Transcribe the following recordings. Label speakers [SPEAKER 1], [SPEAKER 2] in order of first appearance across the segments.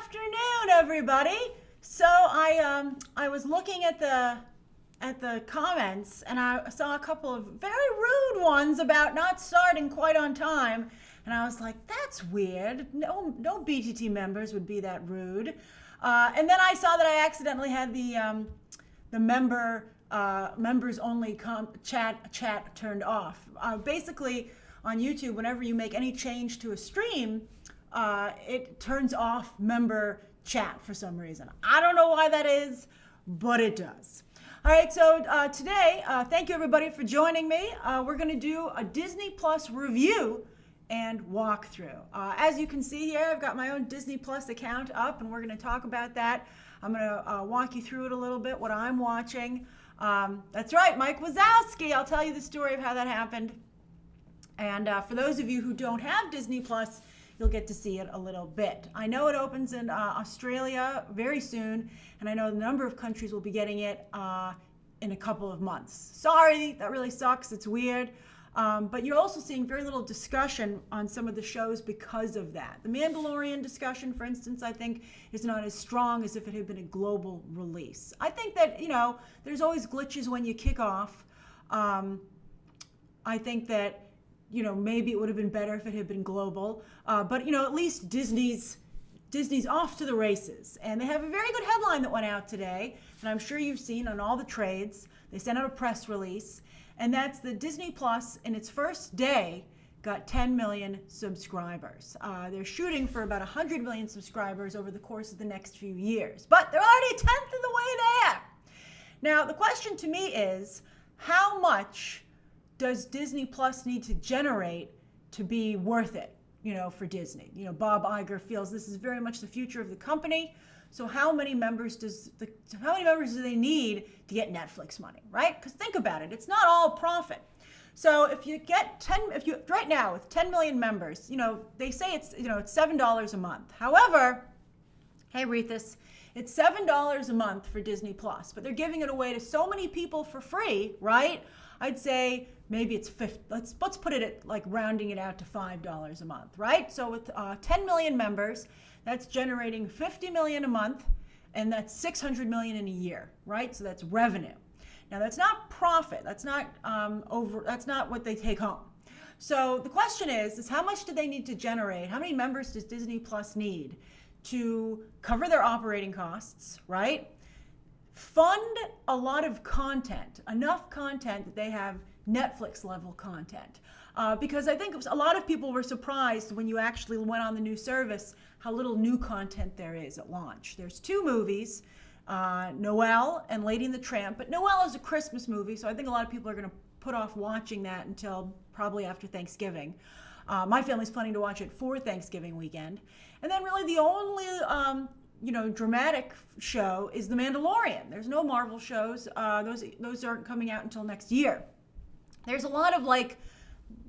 [SPEAKER 1] afternoon, everybody. So I was looking at the comments, and I saw a couple of very rude ones about not starting quite on time, and I was like, that's weird. No BTT members would be that rude. And then I saw that I accidentally had the members only chat turned off. Basically, on YouTube, whenever you make any change to a stream, it turns off member chat for some reason. I don't know why that is, but it does. All right, so today, thank you everybody for joining me. We're going to do a Disney Plus review and walkthrough. As you can see here, I've got my own Disney Plus account up, and we're going to talk about that. I'm going to walk you through it a little bit, what I'm watching. That's right, Mike Wazowski. I'll tell you the story of how that happened. And for those of you who don't have Disney Plus, you'll get to see it a little bit. I know it opens in Australia very soon, and I know a number of countries will be getting it in a couple of months. Sorry, that really sucks. It's weird. But you're also seeing very little discussion on some of the shows because of that. The Mandalorian discussion, for instance, I think is not as strong as if it had been a global release. I think that, there's always glitches when you kick off. I think that, maybe it would have been better if it had been global. But, at least Disney's off to the races. And they have a very good headline that went out today, and I'm sure you've seen on all the trades. They sent out a press release, and that's the Disney Plus in its first day got 10 million subscribers. They're shooting for about 100 million subscribers over the course of the next few years. But they're already a tenth of the way there. Now, the question to me is, how much does Disney Plus need to generate to be worth it, for Disney? Bob Iger feels this is very much the future of the company. So how many members do they need to get Netflix money, right? Because think about it, it's not all profit. So if you get right now with 10 million members, they say it's $7 a month. However, hey Rethus, it's $7 a month for Disney Plus, but they're giving it away to so many people for free, right? I'd say maybe it's let's put it at like rounding it out to $5 a month, right? So with 10 million members, that's generating 50 million a month, and that's 600 million in a year, right? So that's revenue. Now that's not profit. That's not that's not what they take home. So the question is how much do they need to generate? How many members does Disney Plus need to cover their operating costs, right? Fund a lot of content, enough content that they have Netflix level content. Because I think a lot of people were surprised when you actually went on the new service how little new content there is at launch. There's 2 movies, Noelle and Lady and the Tramp, but Noelle is a Christmas movie, so I think a lot of people are going to put off watching that until probably after Thanksgiving. My family's planning to watch it for Thanksgiving weekend. And then really the only dramatic show is The Mandalorian. There's no Marvel shows. Those aren't coming out until next year. There's a lot of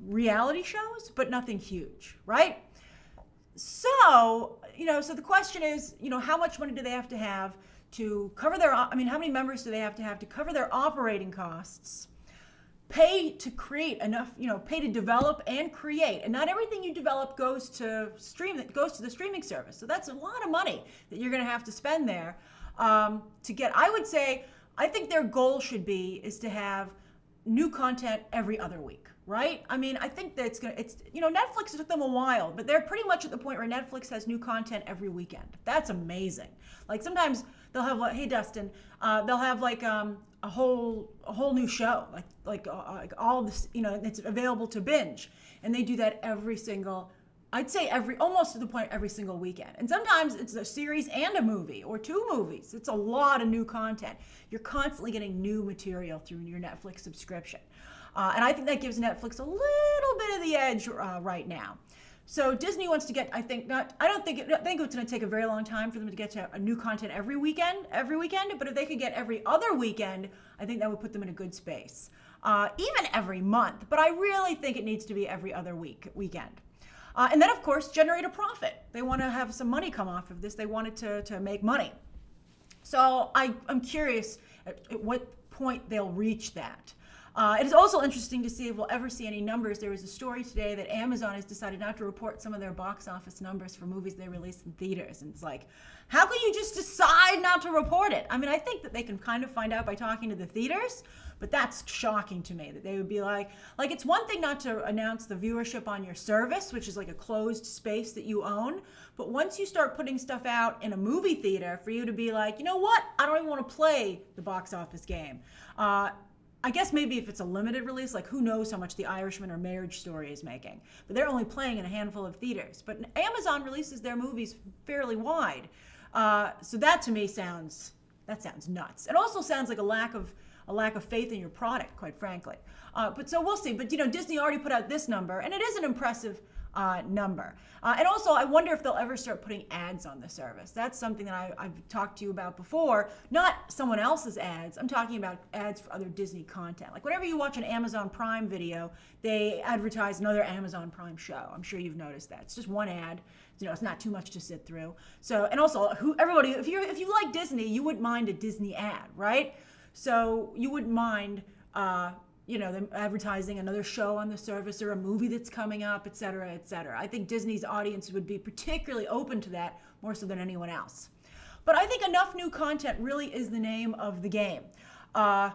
[SPEAKER 1] reality shows, but nothing huge, right? So, so the question is, how much money do they have to cover how many members do they have to cover their operating costs? Pay to create enough, pay to develop and create. And not everything you develop goes to the streaming service. So that's a lot of money that you're going to have to spend there to get. I think their goal is to have new content every other week, right? I think that Netflix took them a while, but they're pretty much at the point where Netflix has new content every weekend. That's amazing. Like sometimes they'll have hey Dustin, they'll have a whole new show, like all this, it's available to binge, and they do that almost to the point every single weekend. And sometimes it's a series and a movie or 2 movies. It's a lot of new content. You're constantly getting new material through your Netflix subscription. And I think that gives Netflix a little bit of the edge right now. So Disney wants to get, I think it's going to take a very long time for them to get to a new content every weekend, but if they could get every other weekend, I think that would put them in a good space. Even every month, but I really think it needs to be every other weekend. And then, of course, generate a profit. They want to have some money come off of this. They want it to make money. So I'm curious at what point they'll reach that. It is also interesting to see if we'll ever see any numbers. There was a story today that Amazon has decided not to report some of their box office numbers for movies they released in theaters. And it's like, how can you just decide not to report it? I mean, I think that they can kind of find out by talking to the theaters, but that's shocking to me that they would be like it's one thing not to announce the viewership on your service, which is like a closed space that you own. But once you start putting stuff out in a movie theater, for you to be like, you know what? I don't even want to play the box office game. I guess maybe if it's a limited release, like who knows how much The Irishman or Marriage Story is making. But they're only playing in a handful of theaters. But Amazon releases their movies fairly wide. So that to me sounds nuts. It also sounds like a lack of faith in your product, quite frankly. But so we'll see. But Disney already put out this number, and it is an impressive number. And also, I wonder if they'll ever start putting ads on the service. That's something that I've talked to you about before. Not someone else's ads. I'm talking about ads for other Disney content. Like whenever you watch an Amazon Prime video, they advertise another Amazon Prime show. I'm sure you've noticed that. It's just one ad. It's not too much to sit through. So, and also, everybody, if you like Disney, you wouldn't mind a Disney ad, right? So you wouldn't mind them advertising another show on the service or a movie that's coming up, et cetera, et cetera. I think Disney's audience would be particularly open to that more so than anyone else. But I think enough new content really is the name of the game. I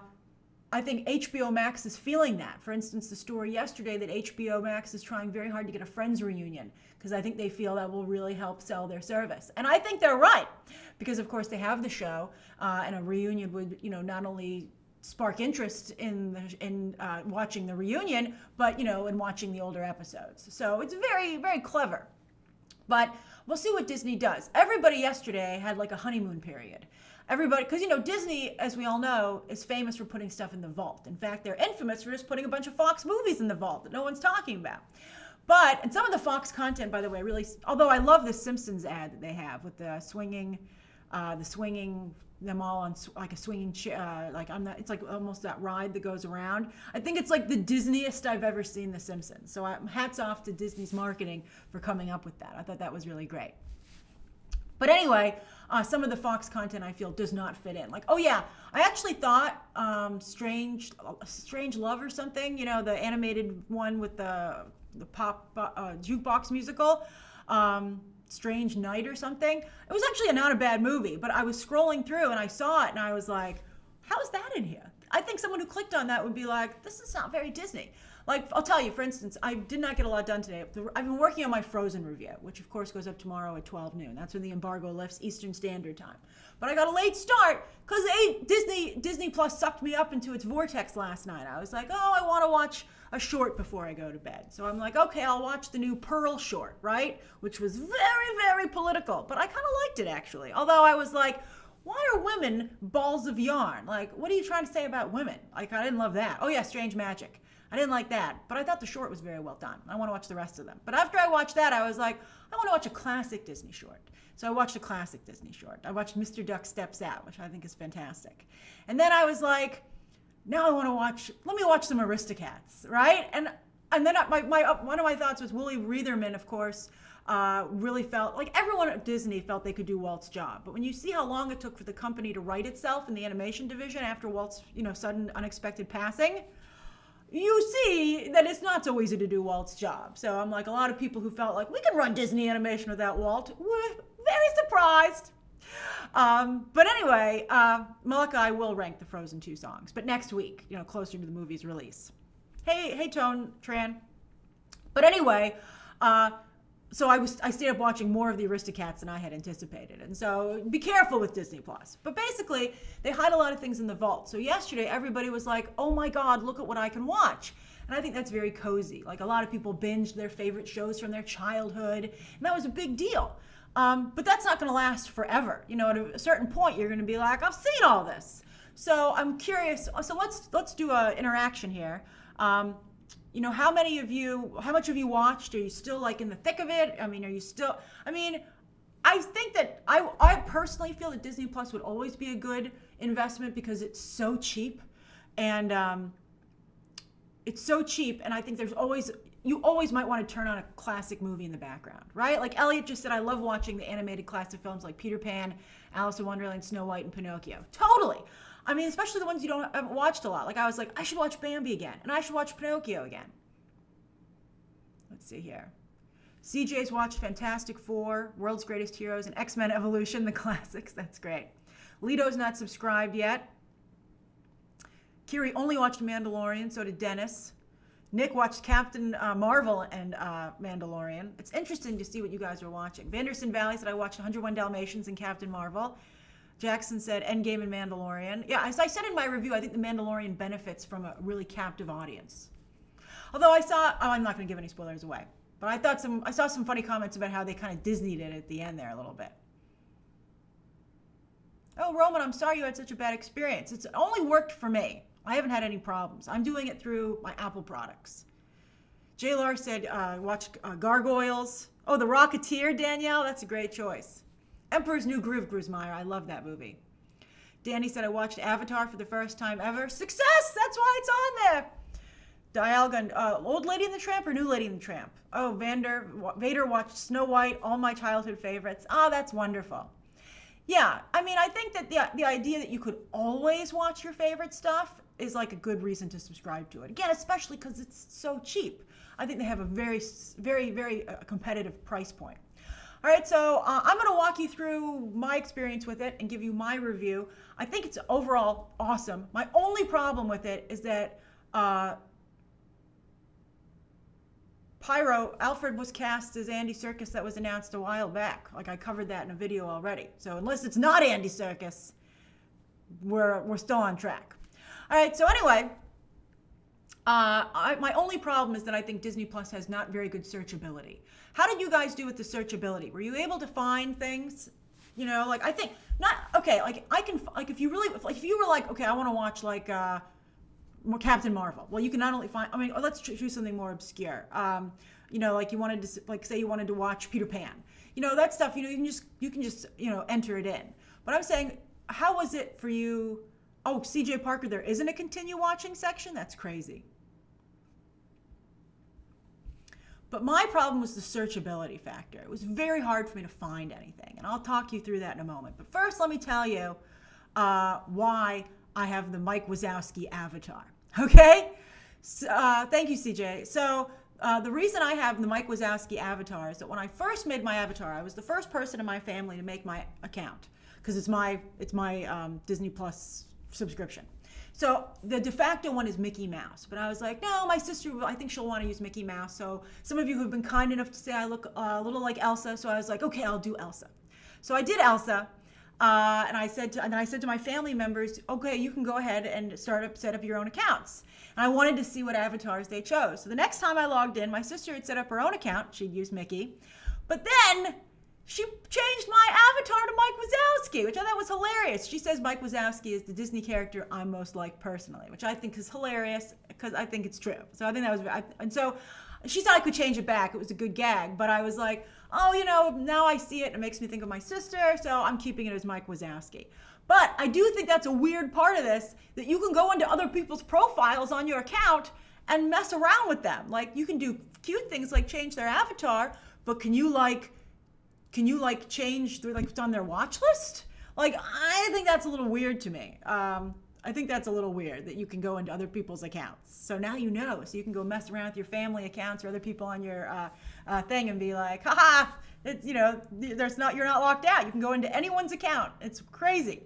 [SPEAKER 1] think HBO Max is feeling that. For instance, the story yesterday that HBO Max is trying very hard to get a Friends reunion because I think they feel that will really help sell their service. And I think they're right because, of course, they have the show and a reunion would, not only spark interest in watching the reunion, but in watching the older episodes. So it's very, very clever. But we'll see what Disney does. Everybody yesterday had like a honeymoon period. Everybody, because Disney, as we all know, is famous for putting stuff in the vault. In fact, they're infamous for just putting a bunch of Fox movies in the vault that no one's talking about. And some of the Fox content, by the way, really, although I love the Simpsons ad that they have with the swinging them all on like a swinging chair, it's like almost that ride that goes around. I think it's like the Disneyest I've ever seen The Simpsons. So hats off to Disney's marketing for coming up with that. I thought that was really great. But anyway, some of the Fox content I feel does not fit in. I actually thought Strange Love or something, the animated one with the pop jukebox musical, Strange Night or something. It was actually not a bad movie, but I was scrolling through and I saw it and I was like, how is that in here? I think someone who clicked on that would be like, this is not very Disney. I'll tell you, for instance, I did not get a lot done today. I've been working on my Frozen review, which of course goes up tomorrow at 12 noon. That's when the embargo lifts, Eastern Standard Time. But I got a late start because Disney Plus sucked me up into its vortex last night. I was like, I want to watch a short before I go to bed. So I'm like, okay, I'll watch the new Pearl short, right? Which was very, very political. But I kind of liked it, actually. Although I was like, why are women balls of yarn? What are you trying to say about women? I didn't love that. Oh, yeah, Strange Magic. I didn't like that, but I thought the short was very well done. I want to watch the rest of them. But after I watched that, I was like, I want to watch a classic Disney short. So I watched a classic Disney short. I watched Mr. Duck Steps Out, which I think is fantastic. And then I was like, now let me watch some Aristocats, right? And then one of my thoughts was Willie Reitherman, of course, really felt like everyone at Disney felt they could do Walt's job. But when you see how long it took for the company to right itself in the animation division after Walt's, sudden unexpected passing, you see that it's not so easy to do Walt's job. So I'm like, a lot of people who felt like we can run Disney animation without Walt were very surprised. But anyway, Malachi will rank the Frozen 2 songs, but next week, closer to the movie's release. Hey, Tran. But anyway, so I stayed up watching more of the Aristocats than I had anticipated. And so be careful with Disney Plus. But basically, they hide a lot of things in the vault. So yesterday, everybody was like, oh my God, look at what I can watch. And I think that's very cozy. A lot of people binged their favorite shows from their childhood. And that was a big deal. But that's not going to last forever. At a certain point, you're going to be like, I've seen all this. So I'm curious. So let's do an interaction here. How much have you watched? Are you still in the thick of it? I think that I personally feel that Disney Plus would always be a good investment because it's so cheap. And I think you always might want to turn on a classic movie in the background, right? Like Elliot just said, I love watching the animated classic films like Peter Pan, Alice in Wonderland, Snow White, and Pinocchio. Totally. I mean, especially the ones you haven't watched a lot. Like I was like, I should watch Bambi again, and I should watch Pinocchio again. Let's see here. CJ's watched Fantastic Four, World's Greatest Heroes, and X-Men Evolution, the classics. That's great. Lito's not subscribed yet. Kiri only watched Mandalorian, so did Dennis. Nick watched Captain Marvel and Mandalorian. It's interesting to see what you guys are watching. Vanderson Valley said I watched 101 Dalmatians and Captain Marvel. Jackson said Endgame and Mandalorian. Yeah, as I said in my review, I think The Mandalorian benefits from a really captive audience. Although I'm not going to give any spoilers away. But I saw some funny comments about how they kind of Disneyed it at the end there a little bit. Oh, Roman, I'm sorry you had such a bad experience. It's only worked for me. I haven't had any problems. I'm doing it through my Apple products. J-Lar said, watch Gargoyles. Oh, The Rocketeer, Danielle. That's a great choice. Emperor's New Groove, Gruzmeyer. I love that movie. Danny said, I watched Avatar for the first time ever. Success! That's why it's on there. Dialgun, Old Lady and the Tramp or New Lady and the Tramp? Oh, Vader watched Snow White, all my childhood favorites. Oh, that's wonderful. Yeah, I mean, I think that the idea that you could always watch your favorite stuff is like a good reason to subscribe to it. Again, especially because it's so cheap. I think they have a very, very, very competitive price point. All right, so I'm going to walk you through my experience with it and give you my review. I think it's overall awesome. My only problem with it is that Alfred was cast as Andy Serkis that was announced a while back. Like I covered that in a video already. So unless it's not Andy Serkis, we're still on track. All right, so anyway, my only problem is that I think Disney Plus has not very good searchability. How did you guys do with the searchability? Were you able to find things? You know, like I think not okay. Like I can like if you were like okay, I want to watch like Captain Marvel. Well, you can not only find. I mean, let's choose something more obscure. You know, like you wanted to like say you wanted to watch Peter Pan. You know that stuff. You know, you can just enter it in. But I'm saying, how was it for you? Oh, CJ Parker, there isn't a continue watching section? That's crazy. But my problem was the searchability factor. It was very hard for me to find anything. And I'll talk you through that in a moment. But first, let me tell you why I have the Mike Wazowski avatar. Okay? Thank you, CJ. So the reason I have the Mike Wazowski avatar is that when I first made my avatar, I was the first person in my family to make my account because it's my Disney Plus subscription. So the de facto one is Mickey Mouse. But I was like, no, my sister, I think she'll want to use Mickey Mouse. So some of you have been kind enough to say I look a little like Elsa. So I was like, okay, I'll do Elsa. So I did Elsa. And I said to my family members, okay, you can go ahead and set up your own accounts. And I wanted to see what avatars they chose. So the next time I logged in, my sister had set up her own account. She'd use Mickey. But then she changed my avatar to Mike Wazowski, which I thought was hilarious. She says Mike Wazowski is the Disney character I'm most like personally, which I think is hilarious because I think it's true. So I think that was, and so she said I could change it back. It was a good gag, but I was like, oh, now I see it. It makes me think of my sister, so I'm keeping it as Mike Wazowski. But I do think that's a weird part of this, that you can go into other people's profiles on your account and mess around with them. Like you can do cute things like change their avatar, but can you change like what's on their watch list? Like I think that's a little weird to me. I think that's a little weird that you can go into other people's accounts. So now you know. So you can go mess around with your family accounts or other people on your thing and be like, haha, you're not locked out. You can go into anyone's account. It's crazy.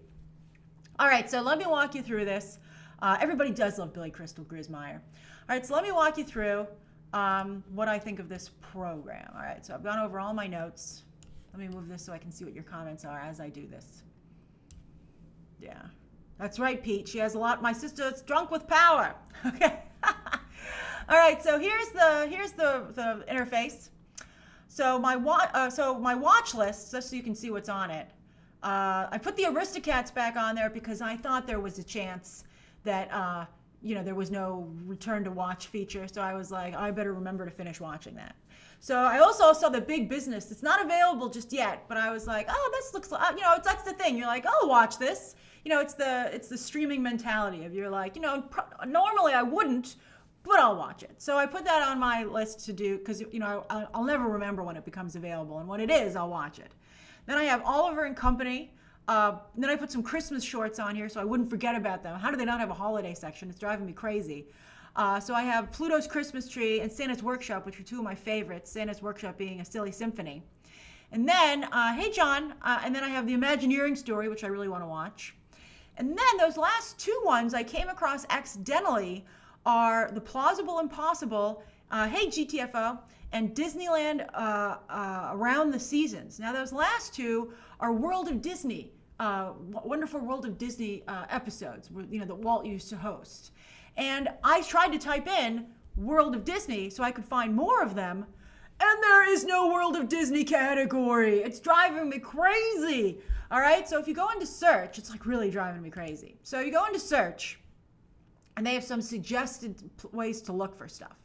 [SPEAKER 1] All right, so let me walk you through this. Everybody does love Billy Crystal Gruzmeyer. All right, so let me walk you through what I think of this program. All right, so I've gone over all my notes. Let me move this so I can see what your comments are as I do this. Yeah. That's right, Pete. She has a lot. My sister's drunk with power. Okay. All right. So here's the interface. So my watch list, just so you can see what's on it. I put the Aristocats back on there because I thought there was a chance that there was no return to watch feature. So I was like, I better remember to finish watching that. So I also saw the Big Business. It's not available just yet, but I was like, oh, this looks like, that's the thing. You're like, oh, watch this. It's the streaming mentality of you're like, normally I wouldn't, but I'll watch it. So I put that on my list to do because, I'll never remember when it becomes available. And when it is, I'll watch it. Then I have Oliver and Company. Then I put some Christmas shorts on here so I wouldn't forget about them. How do they not have a holiday section? It's driving me crazy. So I have Pluto's Christmas Tree and Santa's Workshop, which are two of my favorites. Santa's Workshop being a silly symphony. And then, Hey John, and then I have the Imagineering Story, which I really want to watch. And then those last two ones I came across accidentally are The Plausible Impossible, Hey GTFO, and Disneyland Around the Seasons. Now those last two are World of Disney, wonderful World of Disney episodes, that Walt used to host. And I tried to type in World of Disney so I could find more of them, and there is no World of Disney category. It's driving me crazy. All right, so if you go into search, it's like really driving me crazy. So you go into search, and they have some suggested ways to look for stuff.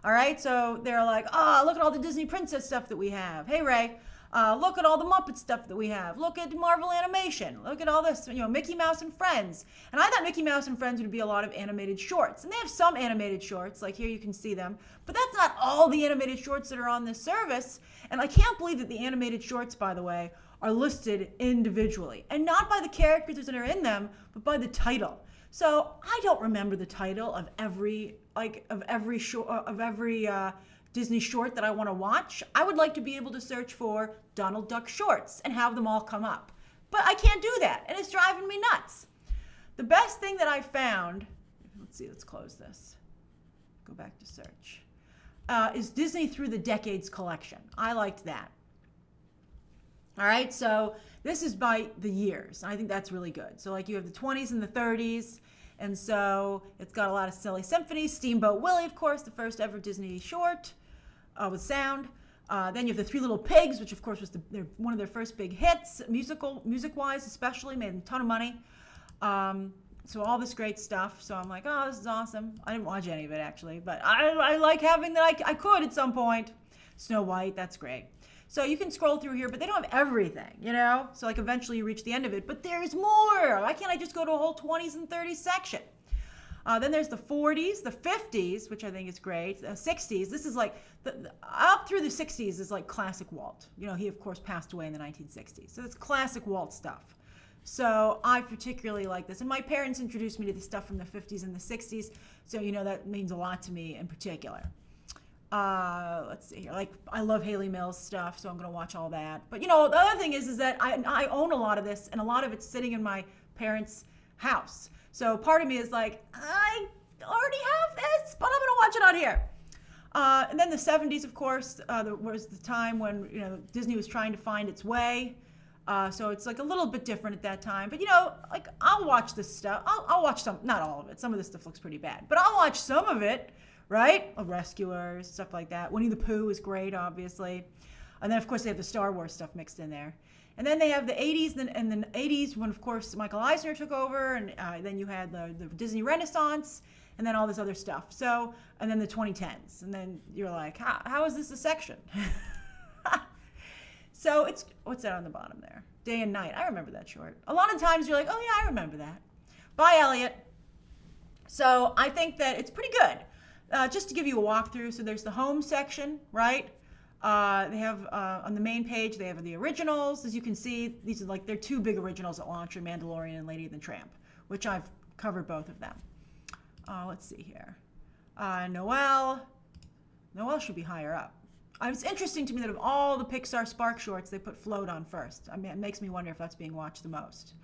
[SPEAKER 1] All right, so they're like, oh, look at all the Disney Princess stuff that we have. Hey, Ray, look at all the Muppet stuff that we have. Look at Marvel Animation. Look at all this, Mickey Mouse and Friends. And I thought Mickey Mouse and Friends would be a lot of animated shorts. And they have some animated shorts, like here you can see them. But that's not all the animated shorts that are on this service. And I can't believe that the animated shorts, by the way, are listed individually. And not by the characters that are in them, but by the title. So I don't remember the title of every Disney short that I want to watch. I would like to be able to search for Donald Duck shorts and have them all come up. But I can't do that, and it's driving me nuts. The best thing that I found, let's close this. Go back to search. Is Disney Through the Decades collection. I liked that. All right, so this is by the years. I think that's really good. So like you have the 20s and the 30s, and so it's got a lot of silly symphonies. Steamboat Willie, of course, the first ever Disney short with sound. Then you have the Three Little Pigs, which of course was one of their first big hits, music-wise especially, made a ton of money. So all this great stuff. So I'm like, oh, this is awesome. I didn't watch any of it actually, but I like having that I could at some point. Snow White, that's great. So you can scroll through here, but they don't have everything, So like eventually you reach the end of it, but there's more. Why can't I just go to a whole 20s and 30s section? Then there's the 40s, the 50s, which I think is great. The 60s, this is like, up through the 60s is like classic Walt. He of course passed away in the 1960s. So it's classic Walt stuff. So I particularly like this. And my parents introduced me to the stuff from the 50s and the 60s. So, that means a lot to me in particular. Let's see here. Like, I love Haley Mills stuff, so I'm going to watch all that. But, the other thing is that I own a lot of this, and a lot of it's sitting in my parents' house. So part of me is like, I already have this, but I'm going to watch it on here. And then the 70s, of course, was the time when, Disney was trying to find its way. So it's like a little bit different at that time. But, like, I'll watch this stuff. I'll watch some, not all of it. Some of this stuff looks pretty bad. But I'll watch some of it. Right? Rescuers, stuff like that. Winnie the Pooh is great, obviously. And then, of course, they have the Star Wars stuff mixed in there. And then they have the 80s, and the 80s when, of course, Michael Eisner took over, and then you had the Disney Renaissance, and then all this other stuff. So, and then the 2010s. And then you're like, how is this a section? So it's, what's that on the bottom there? Day and Night. I remember that short. A lot of times you're like, oh, yeah, I remember that. Bye, Elliot. So I think that it's pretty good. Just to give you a walkthrough, so there's the home section, right? They have, on the main page, they have the originals. As you can see, these are like, they're two big originals at launch, Mandalorian and Lady and the Tramp, which I've covered both of them. Let's see here. Noelle should be higher up. It's interesting to me that of all the Pixar Spark shorts, they put Float on first. I mean, it makes me wonder if that's being watched the most.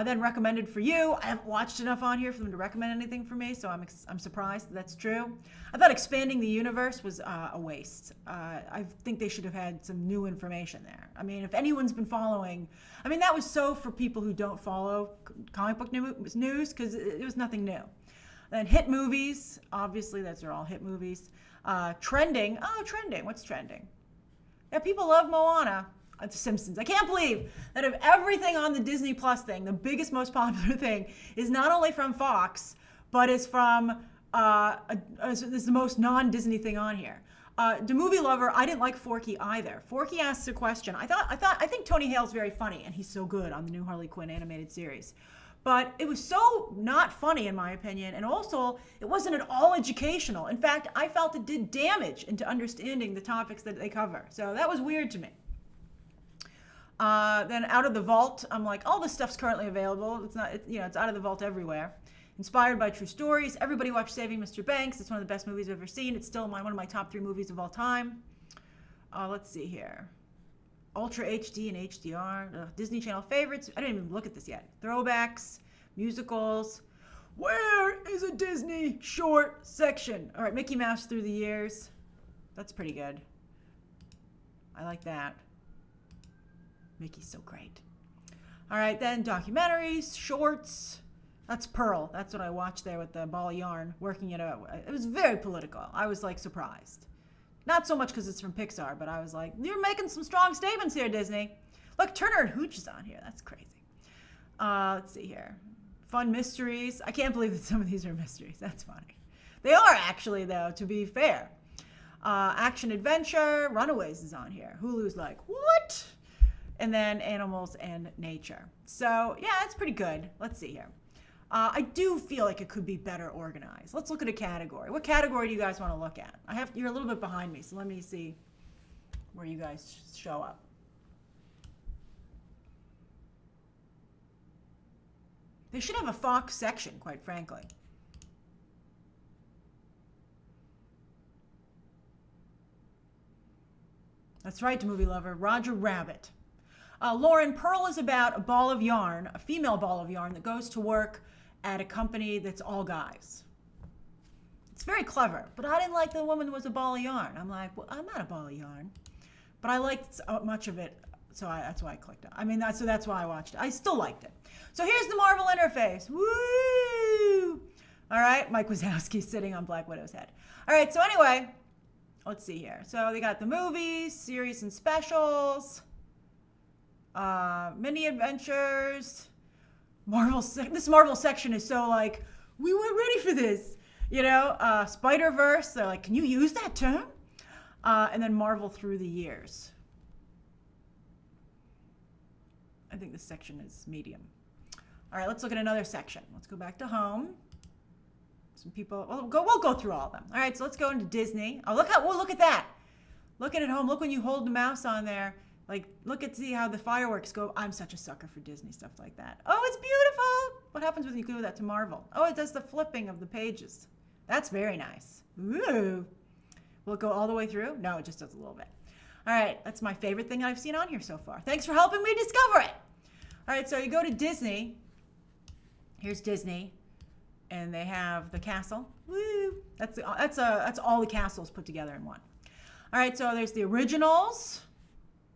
[SPEAKER 1] Then Recommended for You. I haven't watched enough on here for them to recommend anything for me, so I'm surprised that that's true. I thought Expanding the Universe was a waste. I think they should have had some new information there. I mean, if anyone's been following, that was so for people who don't follow comic book news, because it was nothing new. Then Hit Movies. Obviously, those are all hit movies. Trending. Oh, trending. What's trending? Yeah, people love Moana. The Simpsons. I can't believe that of everything on the Disney Plus thing, the biggest, most popular thing is not only from Fox, but is from, is the most non-Disney thing on here. The Movie Lover, I didn't like Forky either. Forky asks a question. I think Tony Hale's very funny, and he's so good on the new Harley Quinn animated series. But it was so not funny, in my opinion, and also it wasn't at all educational. In fact, I felt it did damage into understanding the topics that they cover. So that was weird to me. Then Out of the Vault, I'm like, all this stuff's currently available. It's not, it's out of the vault everywhere. Inspired by true stories. Everybody watch Saving Mr. Banks. It's one of the best movies I've ever seen. It's still one of my top 3 movies of all time. Let's see here. Ultra HD and HDR. Disney Channel favorites. I didn't even look at this yet. Throwbacks, musicals. Where is a Disney short section? All right, Mickey Mouse Through the Years. That's pretty good. I like that. Mickey's so great. All right, then documentaries, shorts. That's Pearl. That's what I watched there with the ball of yarn, working it out. It was very political. I was like surprised. Not so much because it's from Pixar, but I was like, you're making some strong statements here, Disney. Look, Turner and Hooch is on here. That's crazy. Let's see here. Fun mysteries. I can't believe that some of these are mysteries. That's funny. They are actually, though, to be fair. Action adventure. Runaways is on here. Hulu's like, what? And then animals and nature. So, yeah, it's pretty good. Let's see here. I do feel like it could be better organized. Let's look at a category. What category do you guys want to look at? You're a little bit behind me, so let me see where you guys show up. They should have a Fox section, quite frankly. That's right, movie lover. Roger Rabbit. Lauren, Pearl is about a ball of yarn, a female ball of yarn that goes to work at a company that's all guys. It's very clever, but I didn't like the woman who was a ball of yarn. I'm like, well, I'm not a ball of yarn. But I liked much of it, so that's why I clicked it. I mean, that's why I watched it. I still liked it. So here's the Marvel interface. Woo! All right, Mike Wazowski sitting on Black Widow's head. All right, so anyway, let's see here. So they got the movies, series and specials, mini adventures. This Marvel section is so like, we weren't ready for this. Spider-Verse, they're like, can you use that term? And then Marvel Through the Years. I think this section is medium. All right, let's look at another section. Let's go back to home. Some people, we'll go through all of them. All right, so let's go into Disney. Oh, look at that. Look at it home. Look when you hold the mouse on there. Like, see how the fireworks go. I'm such a sucker for Disney stuff like that. Oh, it's beautiful. What happens when you do that to Marvel? Oh, it does the flipping of the pages. That's very nice. Ooh. Will it go all the way through? No, it just does a little bit. All right, that's my favorite thing I've seen on here so far. Thanks for helping me discover it. All right, so you go to Disney. Here's Disney, and they have the castle. Woo! That's all the castles put together in one. All right, so there's the originals.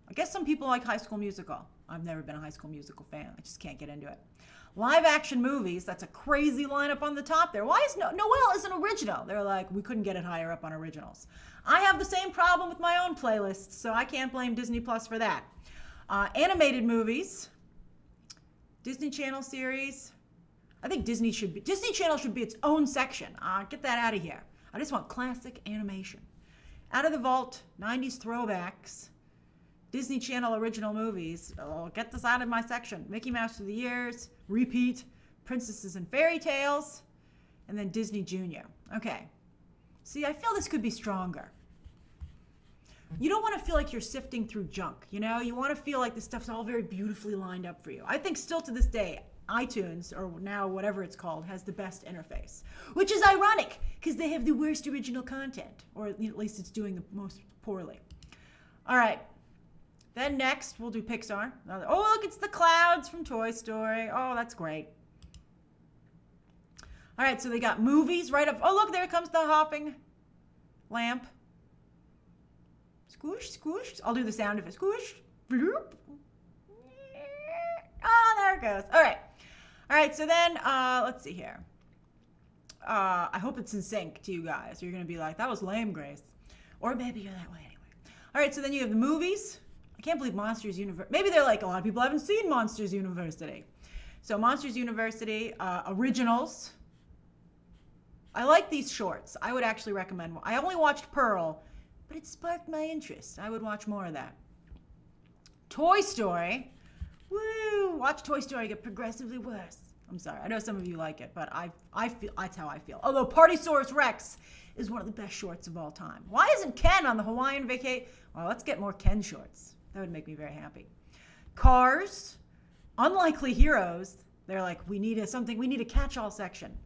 [SPEAKER 1] I guess some people like High School Musical. I've never been a High School Musical fan. I just can't get into it. Live action movies. That's a crazy lineup on the top there. Why is Noelle is an original? They're like, we couldn't get it higher up on originals. I have the same problem with my own playlists, so I can't blame Disney Plus for that. Animated movies. Disney Channel series. I think Disney Channel should be its own section. Get that out of here. I just want classic animation. Out of the vault, 90s throwbacks. Disney Channel original movies. Oh, get this out of my section. Mickey Mouse Through the Years, repeat, Princesses and Fairy Tales, and then Disney Junior. Okay. See, I feel this could be stronger. You don't want to feel like you're sifting through junk, You want to feel like this stuff's all very beautifully lined up for you. I think still to this day, iTunes, or now whatever it's called, has the best interface, which is ironic because they have the worst original content, or at least it's doing the most poorly. All right. Then next, we'll do Pixar. Oh, look, it's the clouds from Toy Story. Oh, that's great. All right, so they got movies right up. Oh, look, there comes the hopping lamp. Squish, squish. I'll do the sound of it. Squish. Bloop. Oh, there it goes. All right. All right, so then let's see here. I hope it's in sync to you guys. You're going to be like, that was lame, Grace. Or maybe you're that way anyway. All right, so then you have the movies. I can't believe Monsters University. Maybe they're like, a lot of people haven't seen Monsters University. So Monsters University, originals. I like these shorts. I would actually recommend one. I only watched Pearl, but it sparked my interest. I would watch more of that. Toy Story. Woo! Watch Toy Story get progressively worse. I'm sorry. I know some of you like it, but I feel that's how I feel. Although Partysaurus Rex is one of the best shorts of all time. Why isn't Ken on the Hawaiian vacation? Well, let's get more Ken shorts. That would make me very happy. Cars, Unlikely Heroes. They're like, we need a catch-all section.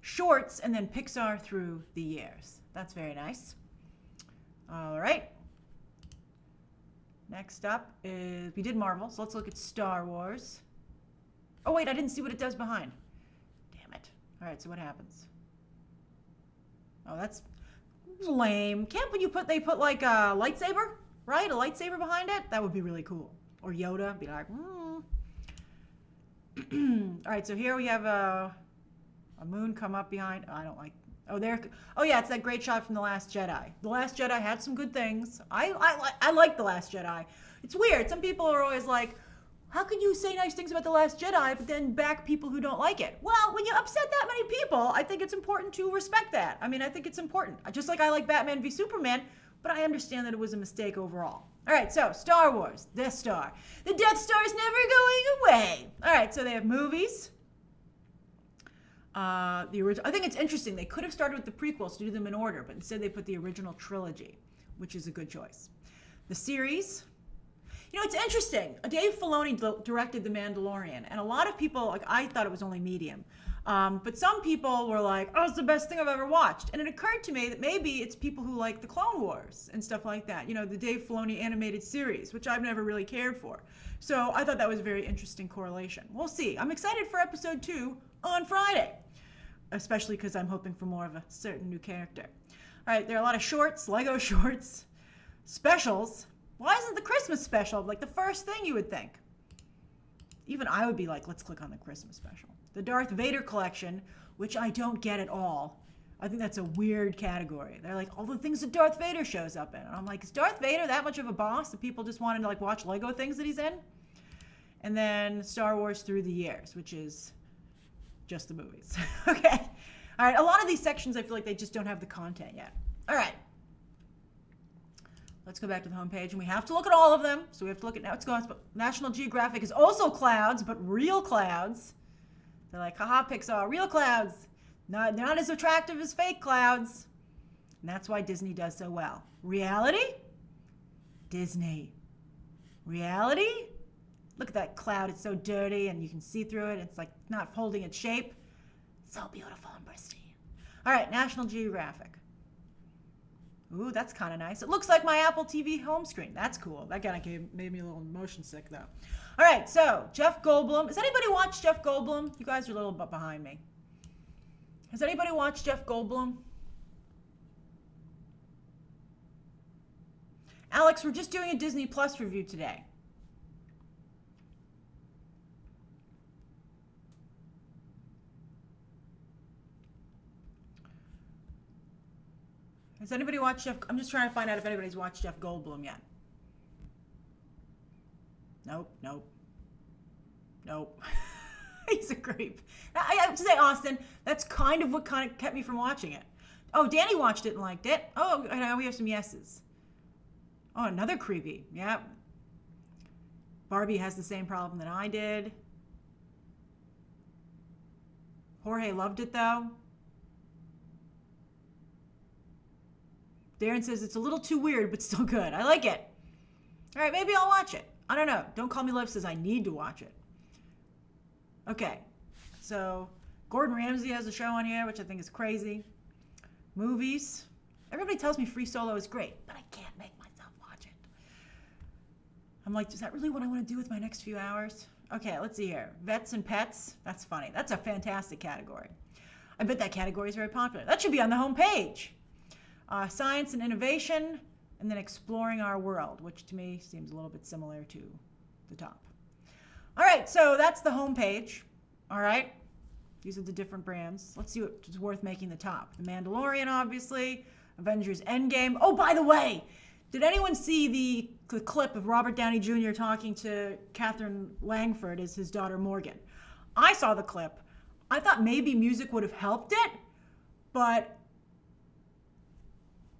[SPEAKER 1] Shorts, and then Pixar Through the Years. That's very nice. All right. Next up is, we did Marvel, so let's look at Star Wars. Oh, wait, I didn't see what it does behind. Damn it. All right, so what happens? Oh, that's lame. Can't they put like a lightsaber, right? A lightsaber behind it? That would be really cool. Or Yoda, be like, All right, so here we have a moon come up behind. Oh, I don't like. Oh yeah, it's that great shot from The Last Jedi. The Last Jedi had some good things. I like The Last Jedi. It's weird. Some people are always like, how can you say nice things about The Last Jedi, but then back people who don't like it? Well, when you upset that many people, I think it's important to respect that. I mean, I think it's important. Just like I like Batman v Superman, but I understand that it was a mistake overall. All right, so Star Wars, Death Star. The Death Star is never going away. All right, so they have movies. The original. I think it's interesting. They could have started with the prequels to do them in order, but instead they put the original trilogy, which is a good choice. The series. You know, it's interesting. Dave Filoni directed The Mandalorian, and a lot of people, like, I thought it was only medium. But some people were like, oh, it's the best thing I've ever watched. And it occurred to me that maybe it's people who like the Clone Wars and stuff like that. You know, the Dave Filoni animated series, which I've never really cared for. So I thought that was a very interesting correlation. We'll see. I'm excited for episode 2 on Friday, especially because I'm hoping for more of a certain new character. All right, there are a lot of shorts, Lego shorts, specials. Why isn't the Christmas special like the first thing you would think? Even I would be like, let's click on the Christmas special. The Darth Vader collection, which I don't get at all. I think that's a weird category. They're like, all the things that Darth Vader shows up in. And I'm like, is Darth Vader that much of a boss that people just wanted to like watch Lego things that he's in? And then Star Wars Through the Years, which is just the movies. Okay. All right. A lot of these sections, I feel like they just don't have the content yet. All right. Let's go back to the homepage, and we have to look at all of them. So we have to look at, now it's going, National Geographic is also clouds, but real clouds. They're like, haha, Pixar, real clouds. They're not as attractive as fake clouds. And that's why Disney does so well. Reality? Disney. Reality? Look at that cloud. It's so dirty, and you can see through it. It's like not holding its shape. So beautiful and pristine. All right, National Geographic. Ooh, that's kind of nice. It looks like my Apple TV home screen. That's cool. That kind of made me a little motion sick, though. All right, so Jeff Goldblum. Has anybody watched Jeff Goldblum? You guys are a little bit behind me. Has anybody watched Jeff Goldblum? Alex, we're just doing a Disney Plus review today. Has anybody watched Jeff? I'm just trying to find out if anybody's watched Jeff Goldblum yet. Nope. He's a creep. I have to say, Austin, that's kind of what kind of kept me from watching it. Oh, Danny watched it and liked it. Oh, now we have some yeses. Oh, another creepy. Yeah. Barbie has the same problem that I did. Jorge loved it, though. Darren says it's a little too weird, but still good. I like it. All right, maybe I'll watch it. I don't know. Don't Call Me Love says I need to watch it. Okay, so Gordon Ramsay has a show on here, which I think is crazy. Movies. Everybody tells me Free Solo is great, but I can't make myself watch it. I'm like, is that really what I want to do with my next few hours? Okay, let's see here. Vets and Pets. That's funny. That's a fantastic category. I bet that category is very popular. That should be on the home page. Science and innovation, and then exploring our world, which to me seems a little bit similar to the top. All right, so that's the home page. All right, these are the different brands. Let's see what's worth making the top. The Mandalorian, obviously. Avengers Endgame. Oh, by the way, did anyone see the clip of Robert Downey Jr. talking to Catherine Langford as his daughter Morgan? I saw the clip. I thought maybe music would have helped it, but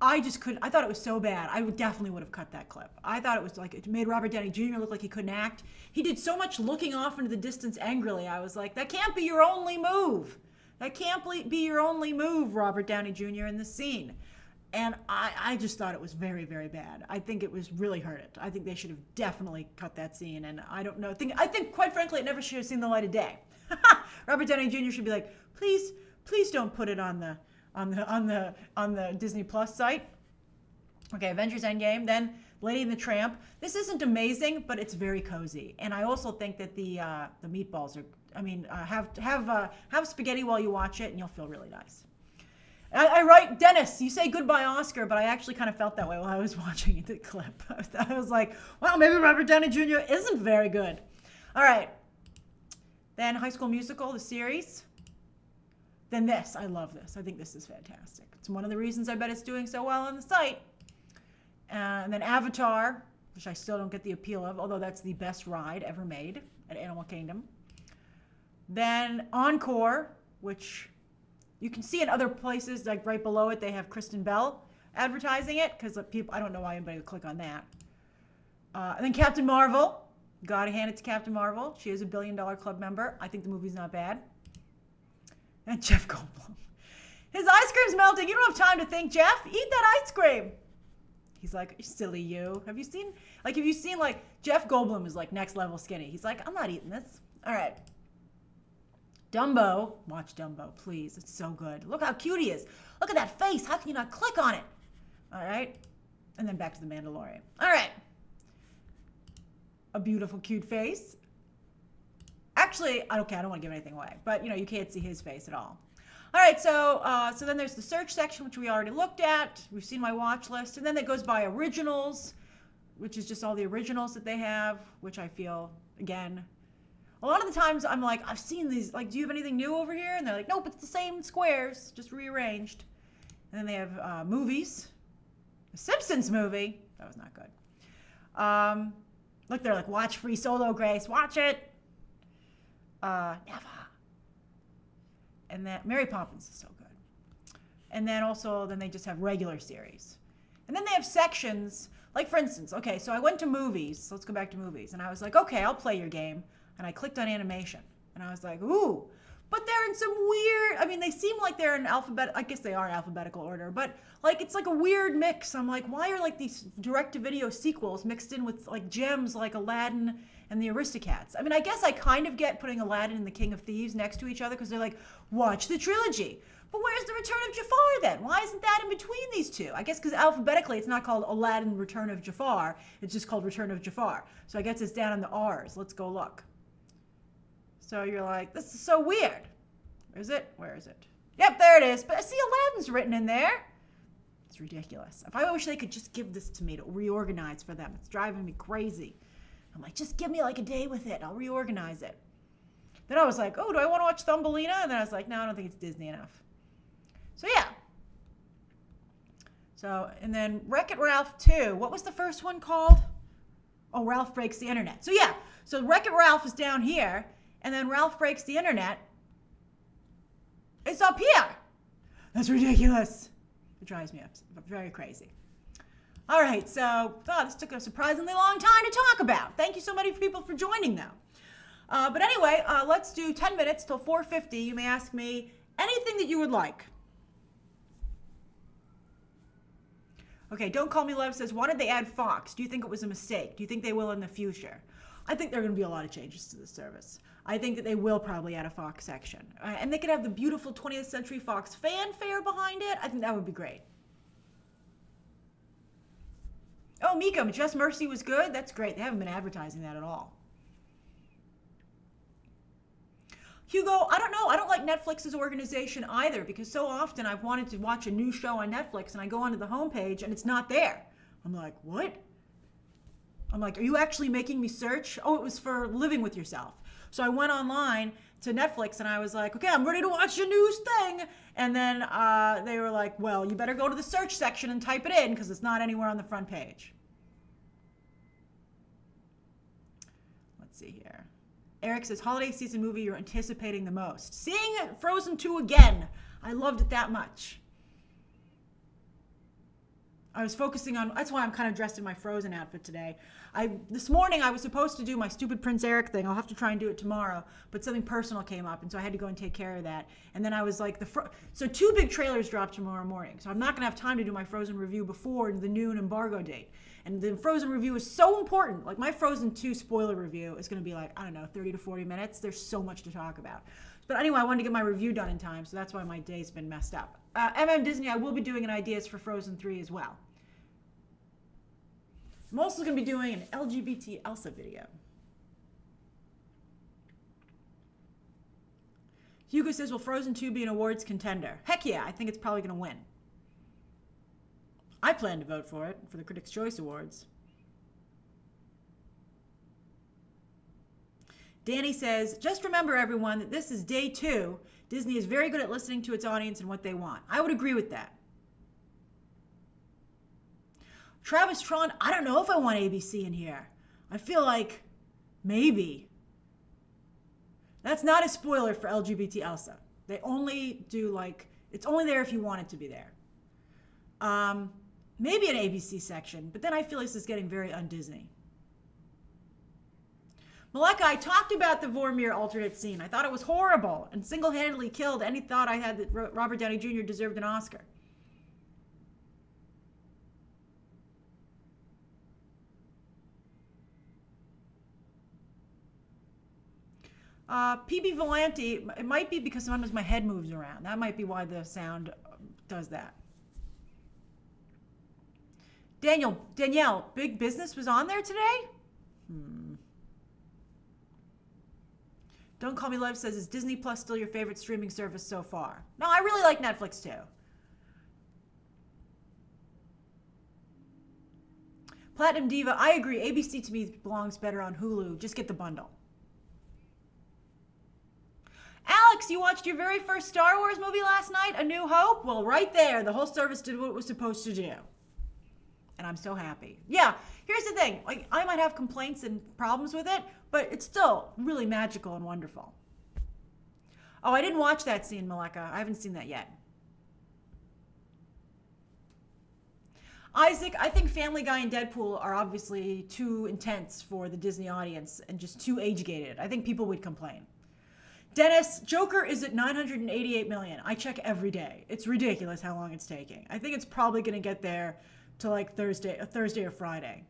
[SPEAKER 1] I just couldn't. I thought it was so bad. I definitely would have cut that clip. I thought it was like, it made Robert Downey Jr. look like he couldn't act. He did so much looking off into the distance angrily. I was like, that can't be your only move. That can't be your only move, Robert Downey Jr. in this scene. And I just thought it was very, very bad. I think it was really hurt it. I think they should have definitely cut that scene. And I don't know. I think quite frankly, it never should have seen the light of day. Robert Downey Jr. should be like, please, please don't put it on the Disney Plus site. Okay, Avengers Endgame, then Lady and the Tramp. This isn't amazing, but it's very cozy. And I also think that the meatballs are. I mean, have spaghetti while you watch it, and you'll feel really nice. I write, Dennis, you say goodbye Oscar, but I actually kind of felt that way while I was watching the clip. I was like, well, maybe Robert Downey Jr. isn't very good. All right. Then High School Musical, the series. Then this. I love this. I think this is fantastic. It's one of the reasons I bet it's doing so well on the site. And then Avatar, which I still don't get the appeal of, although that's the best ride ever made at Animal Kingdom. Then Encore, which you can see in other places, like right below it, they have Kristen Bell advertising it, because people, I don't know why anybody would click on that. And then Captain Marvel. Gotta hand it to Captain Marvel. She is a $1 billion club member. I think the movie's not bad. And Jeff Goldblum. His ice cream's melting. You don't have time to think, Jeff. Eat that ice cream. He's like, silly you. Have you seen, Jeff Goldblum is like next level skinny. He's like, I'm not eating this. All right. Dumbo. Watch Dumbo, please. It's so good. Look how cute he is. Look at that face. How can you not click on it? All right. And then back to The Mandalorian. All right. A beautiful, cute face. Actually, okay, I don't want to give anything away, but you can't see his face at all. All right, so then there's the search section, which we already looked at. We've seen my watch list, and then it goes by originals, which is just all the originals that they have, which I feel, again, a lot of the times I'm like, I've seen these, like, do you have anything new over here? And they're like, nope, it's the same squares, just rearranged. And then they have movies. The Simpsons movie, that was not good. Look, they're like, watch Free Solo, Grace, watch it. Never. And then Mary Poppins is so good. And then also, then they just have regular series. And then they have sections, like for instance, okay, so I went to movies. Let's go back to movies. And I was like, okay, I'll play your game. And I clicked on animation. And I was like, ooh. But they're in some weird, they seem like they're in I guess they are in alphabetical order, but like it's like a weird mix. I'm like, why are like these direct-to-video sequels mixed in with like gems like Aladdin and the Aristocats? I guess I kind of get putting Aladdin and the King of Thieves next to each other because they're like, watch the trilogy. But where's the Return of Jafar then? Why isn't that in between these two? I guess because alphabetically it's not called Aladdin Return of Jafar. It's just called Return of Jafar. So I guess it's down in the R's. Let's go look. So you're like, this is so weird. Is it? Where is it? Yep, there it is. But I see Aladdin's written in there. It's ridiculous. I wish they could just give this to me to reorganize for them. It's driving me crazy. I'm like, just give me like a day with it. I'll reorganize it. Then I was like, oh, do I want to watch Thumbelina? And then I was like, no, I don't think it's Disney enough. So yeah. So, and then Wreck-It Ralph 2. What was the first one called? Oh, Ralph Breaks the Internet. So yeah. So Wreck-It Ralph is down here. And then Ralph Breaks the Internet. It's up here. That's ridiculous. It drives me up. Very crazy. All right, so this took a surprisingly long time to talk about. Thank you so many people for joining, though. But anyway, let's do 10 minutes till 4:50. You may ask me anything that you would like. Okay, Don't Call Me Love says, why did they add Fox? Do you think it was a mistake? Do you think they will in the future? I think there are going to be a lot of changes to the service. I think that they will probably add a Fox section. And they could have the beautiful 20th Century Fox fanfare behind it. I think that would be great. Oh, Mika, Just Mercy was good? That's great. They haven't been advertising that at all. Hugo, I don't know. I don't like Netflix's organization either because so often I've wanted to watch a new show on Netflix and I go onto the homepage and it's not there. I'm like, what? I'm like, are you actually making me search? Oh, it was for Living with Yourself. So I went online to Netflix and I was like, okay, I'm ready to watch a new thing. And then they were like, well, you better go to the search section and type it in because it's not anywhere on the front page. Let's see here. Eric says, holiday season movie you're anticipating the most. Seeing Frozen 2 again. I loved it that much. I was focusing on, that's why I'm kind of dressed in my Frozen outfit today. This morning I was supposed to do my stupid Prince Eric thing. I'll have to try and do it tomorrow, but something personal came up, and so I had to go and take care of that. And then I was like, so 2 big trailers drop tomorrow morning, so I'm not going to have time to do my Frozen review before the noon embargo date. And the Frozen review is so important. Like my Frozen 2 spoiler review is going to be like, I don't know, 30 to 40 minutes. There's so much to talk about. But anyway, I wanted to get my review done in time, so that's why my day's been messed up. Disney, I will be doing an ideas for Frozen 3 as well. I'm also going to be doing an LGBT Elsa video. Hugo says, will Frozen 2 be an awards contender? Heck yeah, I think it's probably going to win. I plan to vote for it, for the Critics' Choice Awards. Danny says, just remember everyone that this is day 2. Disney is very good at listening to its audience and what they want. I would agree with that. Travis Tron, I don't know if I want ABC in here. I feel like maybe. That's not a spoiler for LGBT Elsa. They only do it's only there if you want it to be there. Maybe an ABC section, but then I feel like this is getting very un-Disney. Maleka, I talked about the Vormir alternate scene. I thought it was horrible and single-handedly killed any thought I had that Robert Downey Jr. deserved an Oscar. PB Volante, it might be because sometimes my head moves around. That might be why the sound does that. Danielle, Big Business was on there today? Don't Call Me Love says, is Disney Plus still your favorite streaming service so far? No, I really like Netflix too. Platinum Diva, I agree. ABC to me belongs better on Hulu. Just get the bundle. Alex, you watched your very first Star Wars movie last night, A New Hope? Well, right there, the whole service did what it was supposed to do. And I'm so happy. Yeah, here's the thing. I might have complaints and problems with it, but it's still really magical and wonderful. Oh, I didn't watch that scene, Maleka. I haven't seen that yet. Isaac, I think Family Guy and Deadpool are obviously too intense for the Disney audience and just too age-gated. I think people would complain. Dennis, Joker is at 988 million. I check every day. It's ridiculous how long it's taking. I think it's probably going to get there to Thursday or Friday.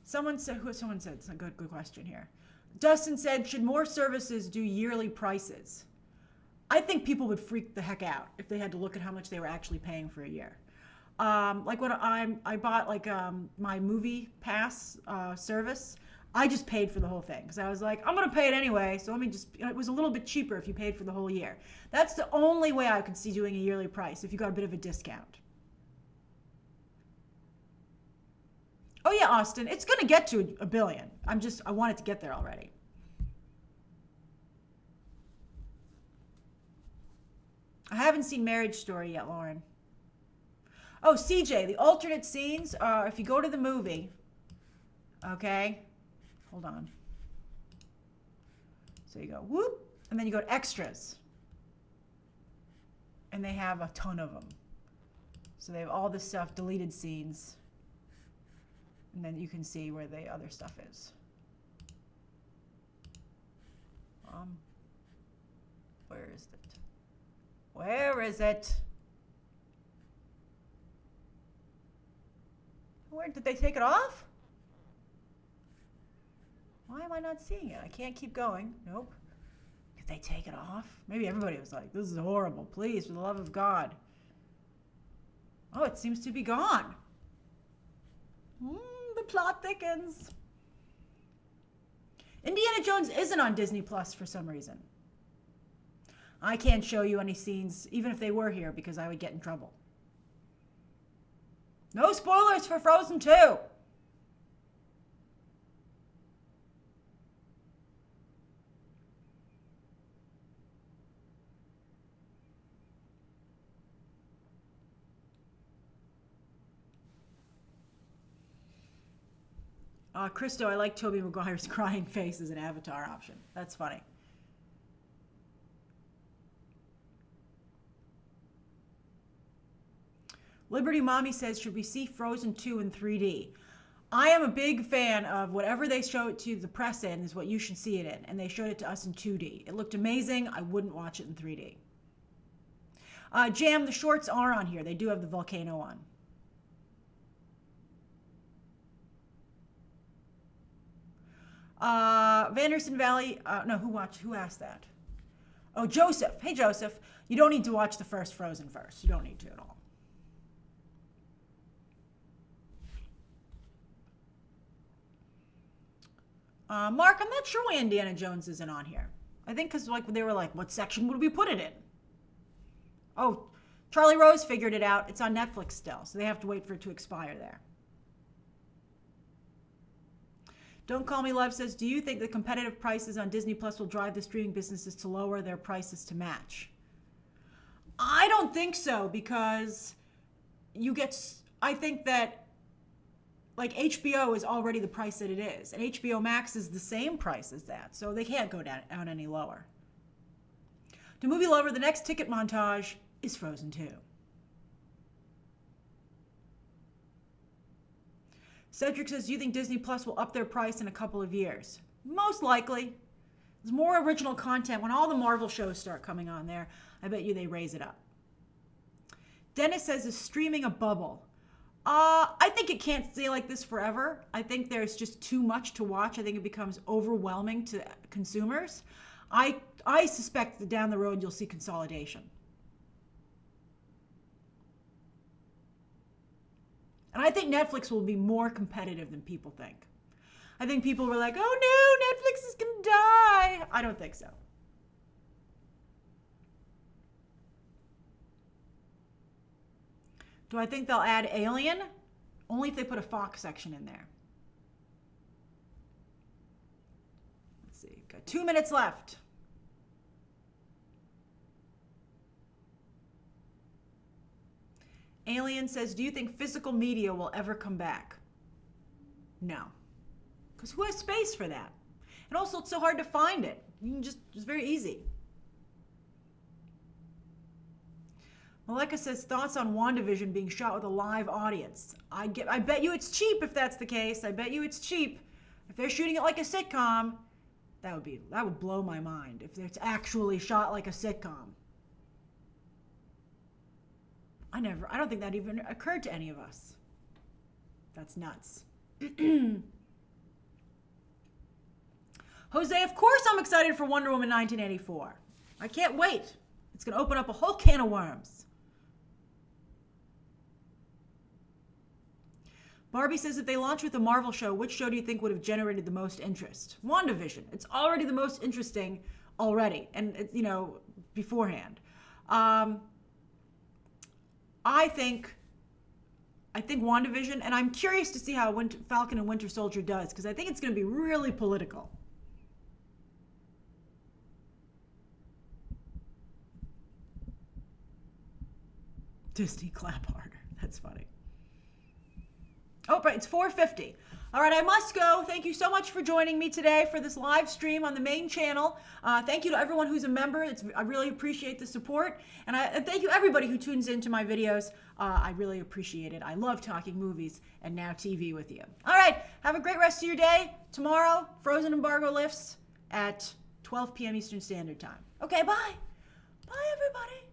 [SPEAKER 1] Someone said, it's a good question here. Dustin said, should more services do yearly prices? I think people would freak the heck out if they had to look at how much they were actually paying for a year. Like when I bought my movie pass service, I just paid for the whole thing because I was like, I'm going to pay it anyway. So it was a little bit cheaper if you paid for the whole year. That's the only way I could see doing a yearly price if you got a bit of a discount. Oh yeah, Austin, it's going to get to $1 billion. I want it to get there already. I haven't seen Marriage Story yet, Lauren. Oh, CJ, the alternate scenes are if you go to the movie, okay, hold on. So you go whoop, and then you go to extras. And they have a ton of them. So they have all this stuff, deleted scenes. And then you can see where the other stuff is. Where is it? Where is it? Where did they take it off? Why am I not seeing it? I can't keep going. Nope. Did they take it off? Maybe everybody was like, this is horrible. Please, for the love of God. Oh, it seems to be gone. The plot thickens. Indiana Jones isn't on Disney Plus for some reason. I can't show you any scenes, even if they were here, because I would get in trouble. No spoilers for Frozen 2. Christo, I like Tobey Maguire's crying face as an avatar option. That's funny. Liberty Mommy says, should we see Frozen 2 in 3D? I am a big fan of whatever they show it to the press in is what you should see it in. And they showed it to us in 2D. It looked amazing. I wouldn't watch it in 3D. Jam, the shorts are on here. They do have the volcano on. Vanderson Valley, no, who asked that? Oh, Joseph. Hey, Joseph. You don't need to watch the first Frozen first. You don't need to at all. Mark, I'm not sure why Indiana Jones isn't on here. I think because they were like, what section would we put it in? Oh, Charlie Rose figured it out. It's on Netflix still, so they have to wait for it to expire there. Don't Call Me Love says, do you think the competitive prices on Disney Plus will drive the streaming businesses to lower their prices to match? I don't think so, because I think that like HBO is already the price that it is, and HBO Max is the same price as that, so they can't go down any lower. To Movie Lover, the next ticket montage is Frozen 2. Cedric says, do you think Disney Plus will up their price in a couple of years? Most likely. There's more original content. When all the Marvel shows start coming on there, I bet you they raise it up. Dennis says, is streaming a bubble? I think it can't stay like this forever. I think there's just too much to watch. I think it becomes overwhelming to consumers. I suspect that down the road you'll see consolidation. And I think Netflix will be more competitive than people think. I think people were like, oh no, Netflix is going to die. I don't think so. Do I think they'll add Alien? Only if they put a Fox section in there. Let's see, got 2 minutes left. Alien says, do you think physical media will ever come back? No. Because who has space for that? And also, it's so hard to find it. You can it's very easy. Maleka says, thoughts on WandaVision being shot with a live audience. I bet you it's cheap if that's the case. I bet you it's cheap. If they're shooting it like a sitcom, that would blow my mind if it's actually shot like a sitcom. I don't think that even occurred to any of us. That's nuts. Jose, of course I'm excited for Wonder Woman 1984. I can't wait. It's going to open up a whole can of worms. Barbie says, if they launch with a Marvel show, which show do you think would have generated the most interest? WandaVision. It's already the most interesting already, and beforehand. I think WandaVision, and I'm curious to see how Falcon and Winter Soldier does, because I think it's going to be really political. Disney clap harder. That's funny. Oh, right, it's 4:50. All right, I must go. Thank you so much for joining me today for this live stream on the main channel. Thank you to everyone who's a member. I really appreciate the support. And thank you everybody who tunes into my videos. I really appreciate it. I love talking movies and now TV with you. All right, have a great rest of your day. Tomorrow, Frozen embargo lifts at 12 p.m. Eastern Standard Time. Okay, bye. Bye, everybody.